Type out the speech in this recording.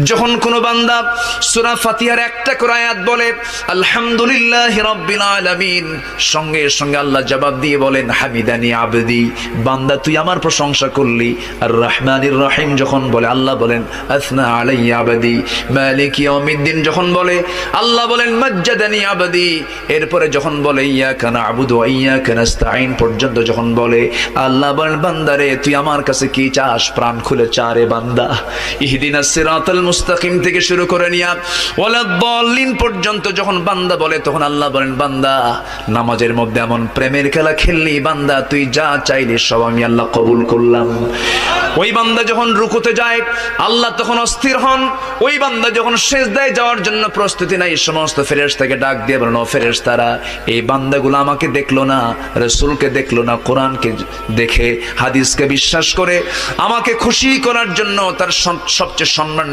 যখন কোন বান্দা সূরা ফাতিহার একটা করে আয়াত বলে আলহামদুলিল্লাহি রাব্বিল আলামিন, সঙ্গে সঙ্গে আল্লাহ জবাব দিয়ে বলেন হামিদানি আবদি, বান্দা তুই আমার প্রশংসা করলি। আর রহমানির রহিম যখন বলে আল্লাহ বলেন আসনা আলাইয়া আবদি। মালিক ইয়াউমিদ্দিন যখন বলে আল্লাহ বলেন মাজ্জাদানি আবদি। এরপরে যখন বলে ইয়াকা না'বুদু ওয়া ইয়াকা নাস্তাঈন পর্যন্ত যখন বলে আল্লাহ বলেন বান্দারে তুই আমার কাছে কি চাস, প্রাণ খুলে চা রে বান্দা। ইহদিনাস সিরাতাল মুস্তাকিম থেকে শুরু করে নিয়া ওয়ালাদ-দাল্লিন পর্যন্ত যখন বান্দা বলে তখন আল্লাহ বলেন বান্দা নামাজের মধ্যে এমন প্রেমের খেলা খেললি বান্দা, তুই যা চাইলি সব আমি আল্লাহ কবুল করলাম। ওই বান্দা যখন রুকুতে যায় আল্লাহ তখন অস্থির হন। ওই বান্দা যখন সিজদায় যাওয়ার জন্য প্রস্তুতি নেয় সমস্ত ফেরেশতাকে ডাক দিয়ে বলেন ও ফেরেশতারা, এই বান্দাগুলো আমাকে দেখলো না, রাসূলকে দেখলো না, কোরআনকে দেখে হাদিসকে বিশ্বাস করে আমাকে খুশি করার জন্য তার সবচেয়ে সম্মান